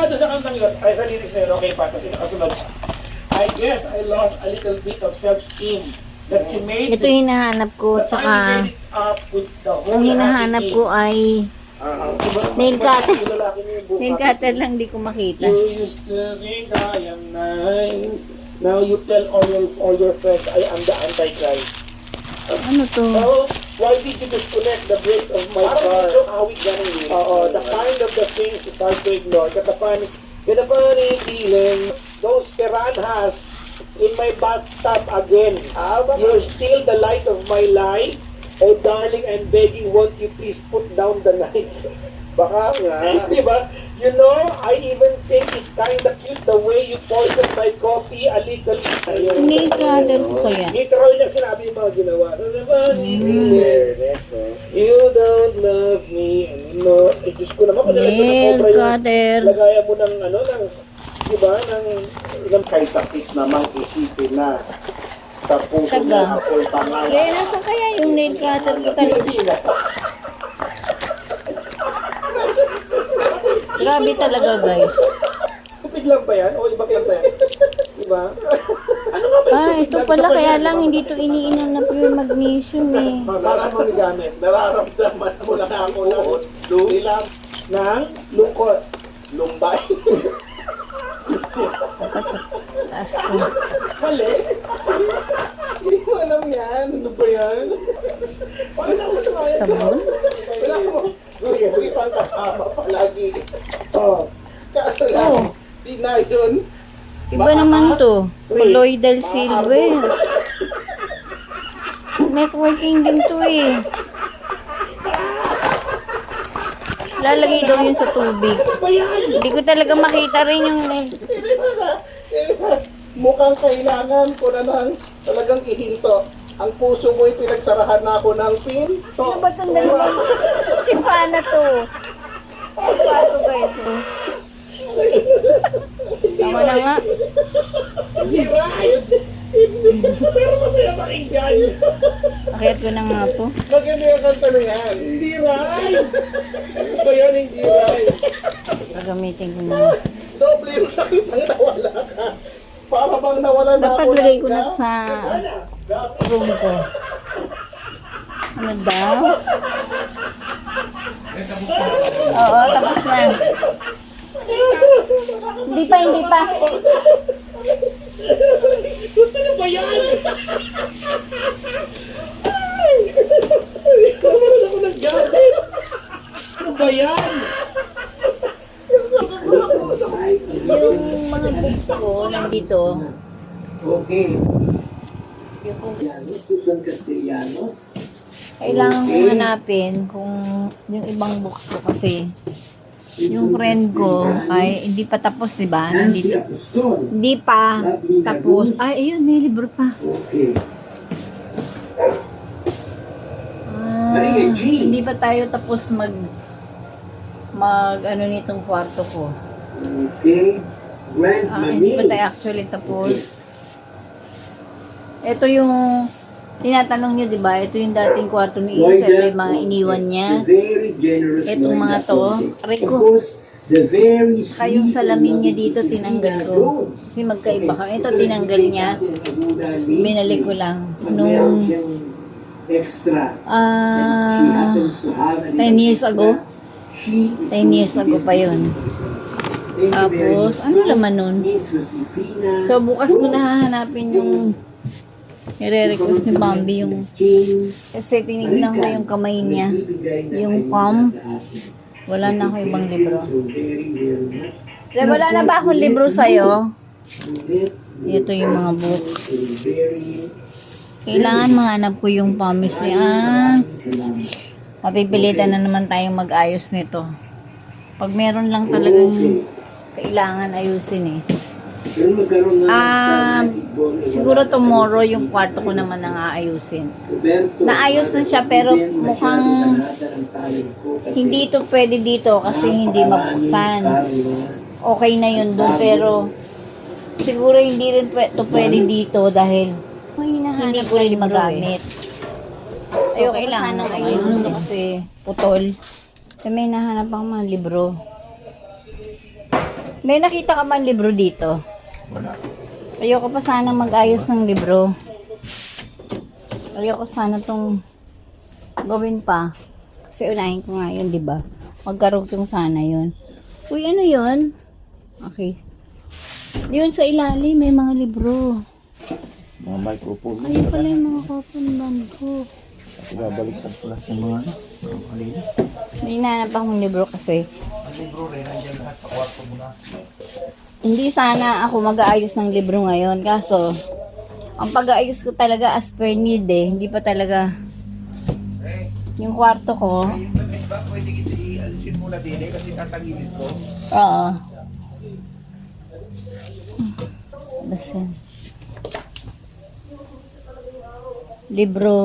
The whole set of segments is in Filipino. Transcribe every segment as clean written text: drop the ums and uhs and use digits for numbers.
doon sa kantang yun, ay sa lyrics na yun, okay pa, kasi nakasunod. I guess I lost a little bit of self-esteem that you made. Ito yung hinahanap ko, tsaka ang hinahanap ko ay nail cutter. Nail cutter lang, di ko makita. You used to think I am nice. Now you tell all your friends I am the Antichrist. Ano to? So, why did you disconnect the brakes of my car? The kind of the things is hard to ignore. Get a funny feeling. Those piranhas in my bathtub again. You're still the light of my life. Oh darling, I'm begging, won't you please put down the knife? Baka nga. Diba? You know, I even think it's kind of cute the way you poisoned my coffee a little. Nail cutter ko kaya. Literal niya sinabi yung mga ginawa. You don't love me anymore. Eh, Diyos ko naman. Nail cutter. Lagayan mo ng ano, ng, diba, ng kaysakit namang isipin na sa puso Taga. mo ako'y pangalan. Kaya nasa kaya yung nail cutter ko talaga. Grabe talaga, guys. Tubig lang ba yan? O ibang lang ba yan? Diba? Ano nga ba yung tubig Ito lang? pala, Sa kaya kanya, lang diba? hindi to iniinom na pure magnesium eh. Para mong gamit, nararamdaman mo lang ako ng ilang ng lungkot. Lumbay. Taas ko. Mali. Hindi ko alam yan. Ano ba yan? Paano na ako sa kaya? Sabon? Wala ko. Uy, pang kasama palagi. Oh. Kaso Oh. lang, di na yun. Iba naman to. Colloidal silver. Networking din to eh. Lalagay daw yun sa tubig. Hindi ko talaga makita rin yung Mukhang kailangan ko na ng talagang ihinto. Ang puso mo'y pinagsarahan na ako ng pin. ano ba itong dalawang simpana to? Pato ba ito? Tama na nga. Hindi right. Pero masaya pakinggan. Akit ko na nga to. Maganda yung kanta na yan. Hindi right. Ano ba yan? Hindi right. Gagamitin ko na. Doble yung sakit ang nawala ka. Para bang nawala na Dapat ako lagay ng ko na gas. sa room ko. Ano daw? Oo, tapos na. Hindi pa, hindi pa. Ano ba yan? Naman ako naggalit. Ano ba yan? Yung mga books ko, nandito. Okay. Yung kung Susan Castellanos. kailangan kong hanapin kung yung ibang books ko kasi yung friend ko ay hindi pa tapos, diba? Nancy Nandito. Apostol. Hindi pa tapos. Ay, ayun, may libro pa. Okay. Ah, hindi pa tayo tapos mag ano nitong kwarto ko. Okay. Grand Hindi pa Mami. tayo actually tapos. Ito yung tinatanong nyo, di ba? Ito yung dating kwarto ni Isa. Ito yung mga iniwan niya. The very generous Itong mga Lloyd to, Aponte. aray ko. Of course, the very Kayong sweet salamin and niya lovely dito, Josefina tinanggal ko. Jones. Kasi magkaiba ka. Ito, yung tinanggal ibigay niya. sa atin ng Aguda Link. Binalik ko lang. Meron Nung siyang extra. And she happens to have an 10 years extra. ago. She is 10 years going to ago pa be yun. Thank you very Tapos, much. ano laman nun? Miss Josefina So, bukas ko na hahanapin yung nire-request ni Bambi yung King. kasi tinignan ko yung kamay niya. Yung palm. Wala na ako ibang libro. Wala na ba akong libro sa'yo? Ito yung mga books. Kailangan mahanap ko yung promise niya. Mapipilitan na naman tayong mag-ayos nito. Pag meron lang talagang kailangan ayusin eh. Siguro tomorrow yung kwarto ko naman ang aayusin. Naayos na siya pero mukhang hindi ito pwede dito kasi hindi mabuksan. Okay na yun doon pero siguro hindi rin ito pwede dito dahil hindi ko rin magamit. Ayaw kailangan ng ayusin ito kasi putol. May nahanap ang mga libro. May nakita ka man libro dito? Wala. Ayoko pa sana mag-ayos ng libro. Ayoko sana tong gawin pa. Kasi unahin ko nga yun, di ba? Magkarugtong sana yun. Uy, ano yun? Okay. Yun sa ilalim, may mga libro. Mga microphone. Ayun pala yung mga coffin band ko. Ibabalik ko pala sa mga kanina. May hinanap akong libro kasi. Ang libro rin, nandiyan lahat sa kwarto mo na. Hindi sana ako mag-aayos ng libro ngayon. Kaso, ang pag-aayos ko talaga as per need eh. Hindi pa talaga yung kwarto ko. Yung gamit ba, pwede kita i-alisin muna din eh, kasi tatagilid ko. Oo. Basta. Libro.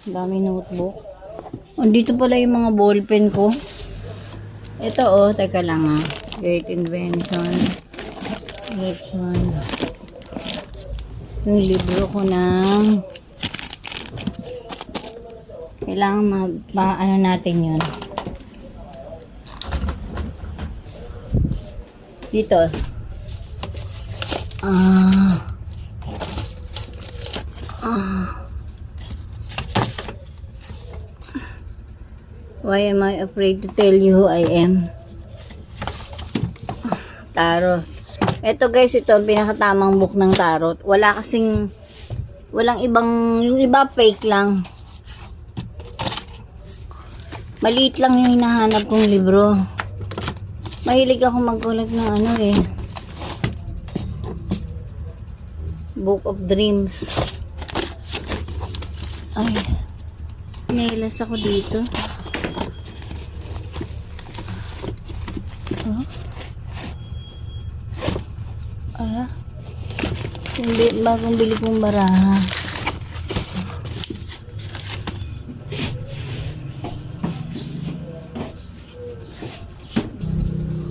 Dami notebook. Andito pala yung mga ballpen ko. Ito oh, teka lang ah. Great Invention. Great one. Yung libro ko ng kailangan ano natin yun. Dito. Why am I afraid to tell you who I am? Tarot. Ito guys, ito ang pinakatamang book ng tarot. Wala kasing, walang ibang, yung iba fake lang. Maliit lang yung hinahanap kong libro. Mahilig ako mag-collect ng ano eh. Book of Dreams. Ay. Nailas ako dito. Oh. Ala. Yung bagong bili kong baraha.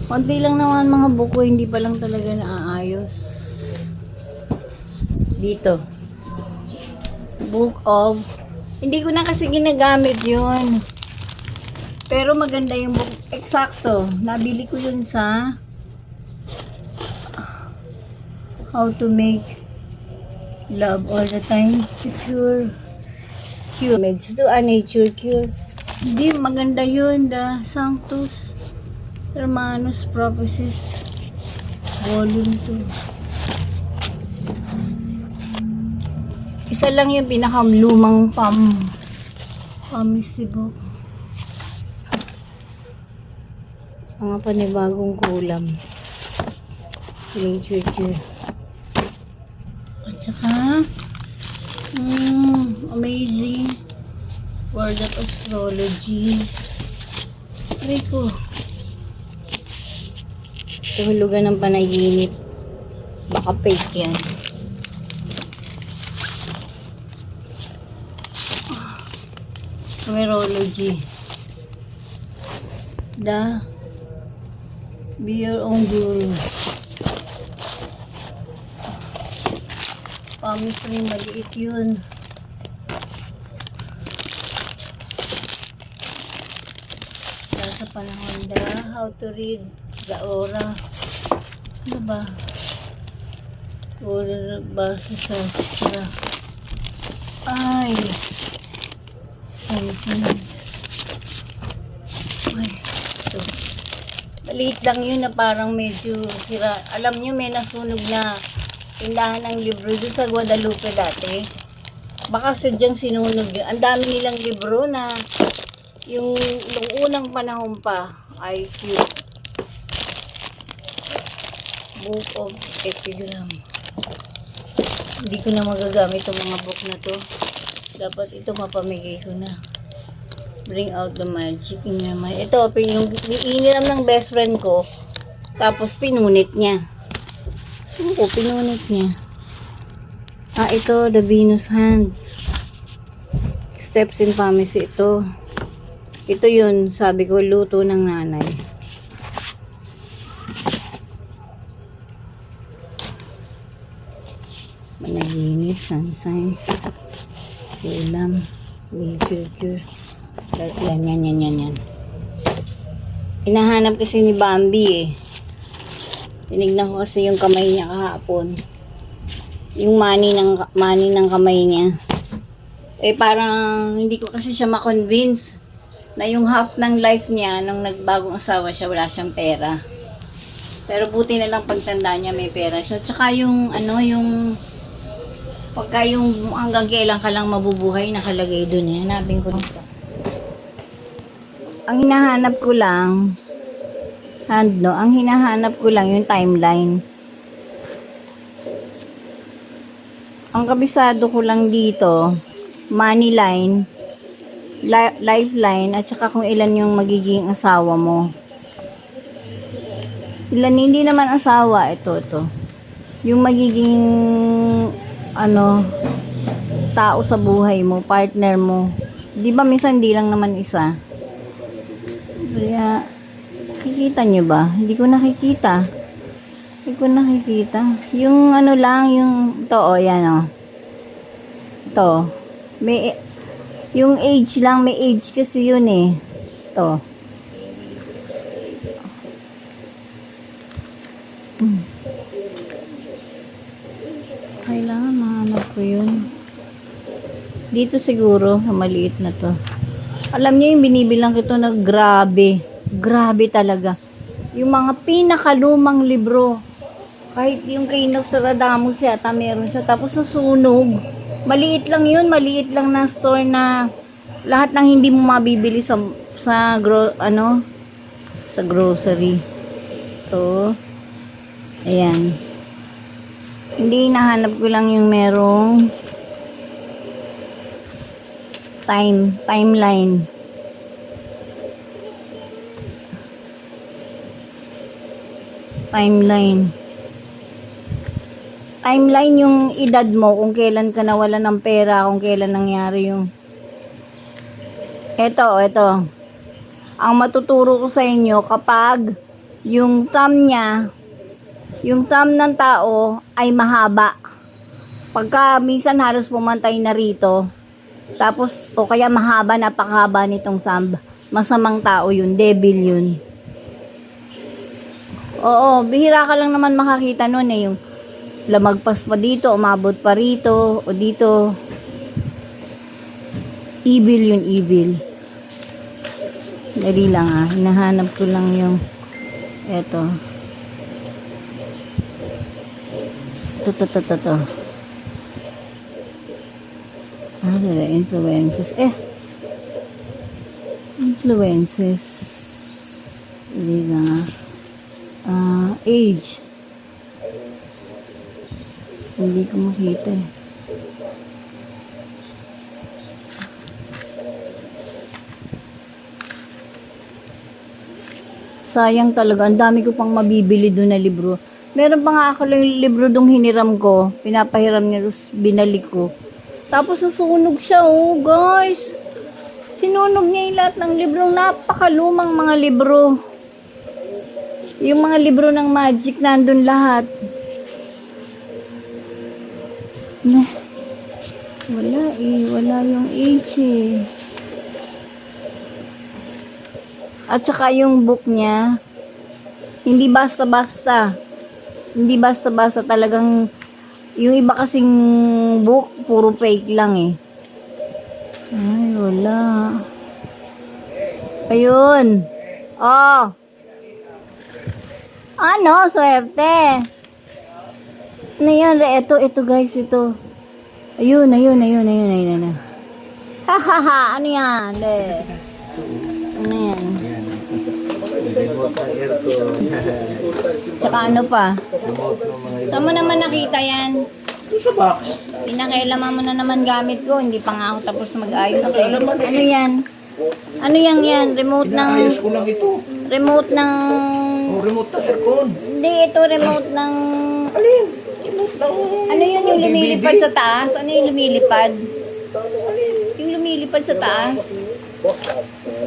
Konti lang naman mga buko, hindi pa lang talaga naaayos. Dito. Book of... Hindi ko na kasi ginagamit yun. Pero maganda yung book. Eksakto. Nabili ko yun sa... How to make love all the time. Cure. Cure. To a nature cure. Hindi, maganda yun. The Sanctus Hermanus Prophecies Volume 2. Isa lang yung pinakamlumang pamisi book. Mga panibagong kulam. Literature. At saka amazing World of Astrology. Aray ko. Hulugan ng panaginip. Baka fake yan. Numerology. Be your own guru. Palmistry, maliit yun. Sa panahon how to read the aura. Ano ba? Aura base sa ay sense. Ay, ito. Maliit lang yun na parang medyo sira. Alam nyo, may nasunog na tindahan ng libro doon sa Guadalupe dati. Baka sadyang sinunog yun. Ang dami nilang libro na yung unang panahon pa ay cute. Book of Epigram. Hindi ko na magagamit itong mga book na to. Dapat ito mapamigay ko na. Bring out the magic in your mind. Ito, yung iniram ng best friend ko. Tapos pinunit niya. Pinunit niya. Ito, the Venus hand. Steps in Pharmacy. Ito yun, sabi ko, luto ng nanay. Managinip, sun signs, ulam, literature. Yan. Hinahanap kasi ni Bambi eh. Tinignan ko kasi yung kamay niya kahapon. Yung mani ng kamay niya. Eh parang hindi ko kasi siya ma-convince na yung half ng life niya nung nagbagong asawa siya, wala siyang pera. Pero buti na lang pagtanda niya may pera siya. Tsaka yung yung pagka yung hanggang kailan ka lang mabubuhay nakalagay dun eh. Hanapin ko nito. Ang hinahanap ko lang ang hinahanap ko lang yung timeline. Ang kabisado ko lang dito, money line, lifeline, at saka kung ilan yung magiging asawa mo. Ilan, hindi naman asawa, ito. Yung magiging, tao sa buhay mo, partner mo. Di ba minsan di lang naman isa? Kaya, nakikita nyo ba? Hindi ko nakikita. Yung lang, yung, ito, yan, ito. May, yung age lang, may age kasi yun eh. Ito. Kailangan mahanap ko yun. Dito siguro, maliit na to. Alam niyo yung binibilang ko ito na grabe. Grabe talaga. Yung mga pinakalumang libro. Kahit yung kay Nostradamus yata meron siya. Tapos nasunog. Maliit lang yun. Maliit lang na store na lahat ng hindi mo mabibili sa grocery. Ito. Ayan. Hindi, nahanap ko lang yung merong timeline. Timeline yung edad mo, kung kailan ka nawala ng pera, kung kailan nangyari yung ito. Ang matuturo ko sa inyo kapag yung thumb ng tao ay mahaba. Pagka minsan halos pumantay na rito, tapos, o kaya mahaba, napakahaba nitong thumb. Masamang tao yun, devil yun. Oo, bihira ka lang naman makakita nun eh. Yung lamagpas pa dito, umabot pa rito, o dito. Evil yun, evil. Dali lang hinahanap ko lang yung eto. Ito. Influences. Influences. Hindi na. Age. Hindi ko makita eh. Sayang talaga. Ang dami ko pang mabibili doon na libro. Meron pa nga ako lang yung libro dong hiniram ko. Pinapahiram niya. Tapos binalik ko. Tapos nasunog siya, guys. Sinunog niya yung lahat ng librong napakalumang mga libro. Yung mga libro ng magic, nandun lahat. Wala yung age eh. At saka yung book niya, hindi basta-basta. Talagang yung iba kasing book, puro fake lang eh. Ay, wala. Ayun. Oh. Ano, swerte. Ano yan? Ito guys, ito. Ayun. Hahaha, ano yan? Ano yan? Tsaka ano pa? Saan mo naman nakita yan? Sa box. Pinakailaman mo na naman gamit ko. Hindi pa nga ako tapos mag-ayos. Ano yan? Ano yan? Remote ng... Inaayos ko lang ito. Remote ng... Remote ng aircon. Hindi, ito remote ng... Alin? Remote ng... Ano yun yung lumilipad sa taas? Ano yung lumilipad? Yung lumilipad sa taas?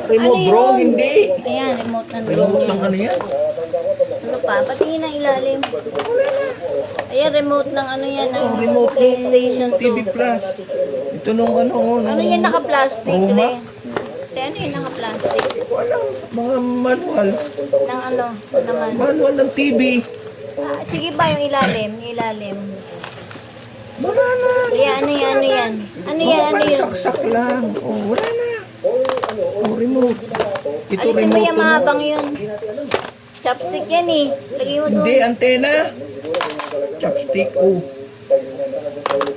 Remote drone, hindi. Ayan, remote ng drone Remote yan. ng ano yan? Ano pa? Patingin ang ilalim. Ayan, remote ng ano yan, ng Remote ng PlayStation 2. TV Plus. Ito nung ano. Ano yan naka-plastic? Roma? Ano yan naka-plastic? alam. Mga manual. Ng ano naman. Manual ng TV. Ah, sige ba yung ilalim? Yung ilalim. Wala na. Yan, ano yan, ano yan? Ano yan, ano Mga yun? saksak lang. Oh, wala na. Oh, remote. Ito Alisin mo remote yung to, no? mahabang yun. Chopstick yan eh. Lagay mo doon. Hindi, antena. Chopstick, oh.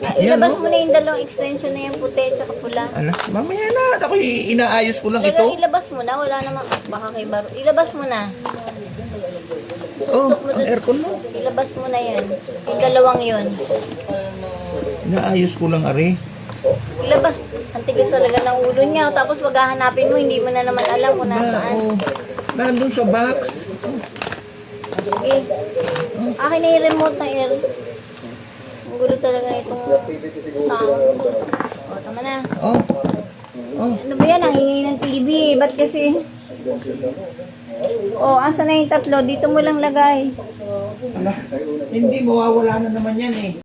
Ay, Yan, ilabas oh. mo na yung dalawang extension na yung puti at saka pula. Ano? Mamaya na. Ako inaayos ko lang ito. Ilabas mo na. Wala namang baka kay Baro. Ilabas mo na. Oh, ang aircon mo. Ilabas mo na yan. Yung dalawang yun. Inaayos ko lang, are. Ilabas. Ang tigas talaga ng ulo niya. Tapos maghahanapin mo, hindi mo na naman alam kung nasaan. Oh, nandun sa box. Okay. Akin na yung remote na air. Ang gulo talaga itong tao. O, tama na. Oh. Oh. Ano ba yan? Ang ingay ng TV. Ba't kasi? O, asa na yung tatlo? Dito mo lang lagay. Ala, hindi mawawala na naman yan eh.